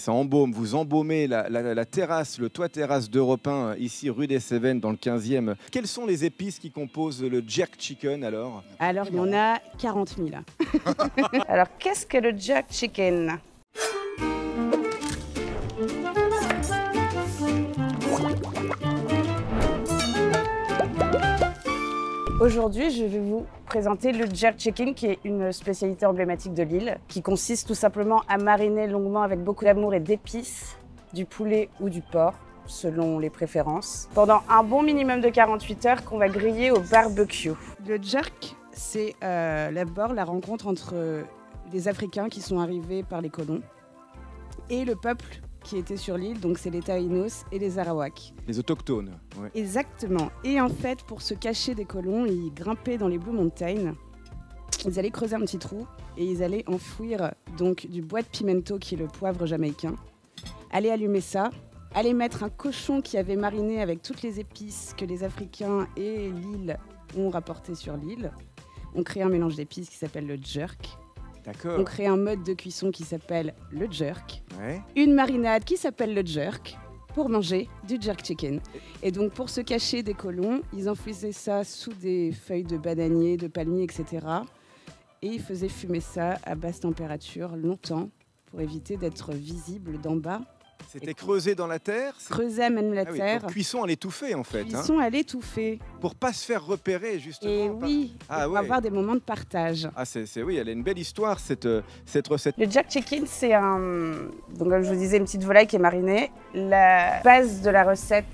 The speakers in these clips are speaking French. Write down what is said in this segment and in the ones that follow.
Ça embaume, vous embaumez la terrasse, le toit terrasse d'Europe 1, ici rue des Cévennes, dans le 15e. Quelles sont les épices qui composent le jerk chicken alors? Alors, il y en a 40 000. Alors, qu'est-ce que le jerk chicken? Aujourd'hui, je vais vous présenter le jerk chicken, qui est une spécialité emblématique de l'île, qui consiste tout simplement à mariner longuement avec beaucoup d'amour et d'épices du poulet ou du porc, selon les préférences, pendant un bon minimum de 48 heures qu'on va griller au barbecue. Le jerk, c'est d'abord la rencontre entre les Africains qui sont arrivés par les colons et le peuple qui était sur l'île, donc c'est les Taïnos et les Arawaks. Les autochtones. Ouais. Exactement. Et en fait, pour se cacher des colons, ils grimpaient dans les Blue Mountains. Ils allaient creuser un petit trou et ils allaient enfouir donc du bois de pimento, qui est le poivre jamaïcain. Aller allumer ça, aller mettre un cochon qui avait mariné avec toutes les épices que les Africains et l'île ont rapportées sur l'île. On crée un mélange d'épices qui s'appelle le jerk. D'accord. On crée un mode de cuisson qui s'appelle le jerk. Ouais. Une marinade qui s'appelle le jerk pour manger du jerk chicken. Et donc pour se cacher des colons, ils enfouissaient ça sous des feuilles de bananier, de palmier, etc. Et ils faisaient fumer ça à basse température longtemps pour éviter d'être visible d'en bas. C'était creusé dans la terre? Creuser amène la terre. Donc, cuisson à l'étouffer en fait. Cuisson à l'étouffer. Pour pas se faire repérer justement. Et oui, pour avoir des moments de partage. Ah oui, elle a une belle histoire cette recette. Le jerk chicken, c'est donc comme je vous disais, une petite volaille qui est marinée. La base de la recette,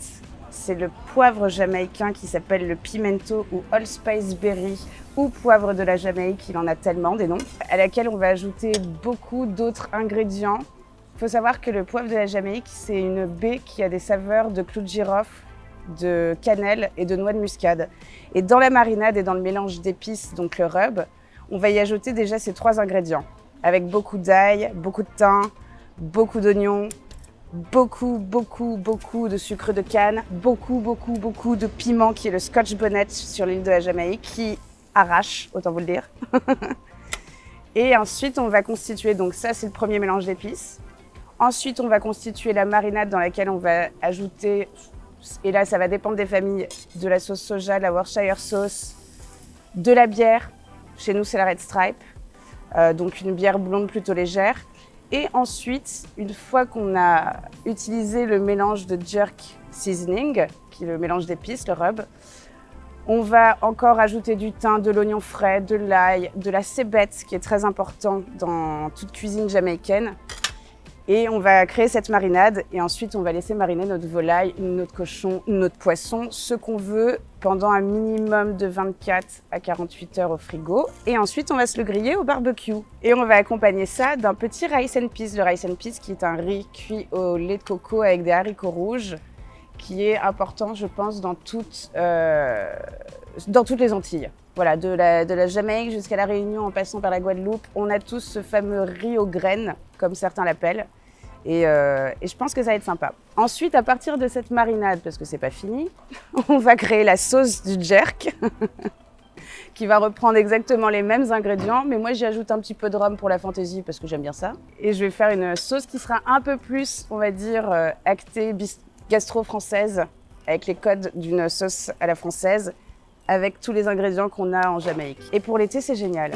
c'est le poivre jamaïcain qui s'appelle le pimento ou allspice berry ou poivre de la Jamaïque, il en a tellement des noms, à laquelle on va ajouter beaucoup d'autres ingrédients. Il faut savoir que le poivre de la Jamaïque, c'est une baie qui a des saveurs de clou de girofle, de cannelle et de noix de muscade. Et dans la marinade et dans le mélange d'épices, donc le rub, on va y ajouter déjà ces 3 ingrédients, avec beaucoup d'ail, beaucoup de thym, beaucoup d'oignons, beaucoup de sucre de canne, beaucoup de piment, qui est le scotch bonnet sur l'île de la Jamaïque, qui arrache, autant vous le dire. Et ensuite, on va constituer, donc ça c'est le premier mélange d'épices. Ensuite, on va constituer la marinade dans laquelle on va ajouter, et là ça va dépendre des familles, de la sauce soja, de la Worcestershire sauce, de la bière, chez nous c'est la Red Stripe, donc une bière blonde plutôt légère. Et ensuite, une fois qu'on a utilisé le mélange de jerk seasoning, qui est le mélange d'épices, le rub, on va encore ajouter du thym, de l'oignon frais, de l'ail, de la cébette, qui est très important dans toute cuisine jamaïcaine. Et on va créer cette marinade et ensuite on va laisser mariner notre volaille, notre cochon, notre poisson, ce qu'on veut, pendant un minimum de 24 à 48 heures au frigo. Et ensuite on va se le griller au barbecue. Et on va accompagner ça d'un petit rice and peas. Le rice and peas qui est un riz cuit au lait de coco avec des haricots rouges, qui est important je pense dans toutes les Antilles. Voilà, de la Jamaïque jusqu'à la Réunion en passant par la Guadeloupe, on a tous ce fameux riz aux graines, comme certains l'appellent. Et je pense que ça va être sympa. Ensuite, à partir de cette marinade, parce que c'est pas fini, on va créer la sauce du jerk qui va reprendre exactement les mêmes ingrédients, mais moi j'y ajoute un petit peu de rhum pour la fantaisie parce que j'aime bien ça. Et je vais faire une sauce qui sera un peu plus, on va dire, actée gastro-française, avec les codes d'une sauce à la française, avec tous les ingrédients qu'on a en Jamaïque. Et pour l'été, c'est génial.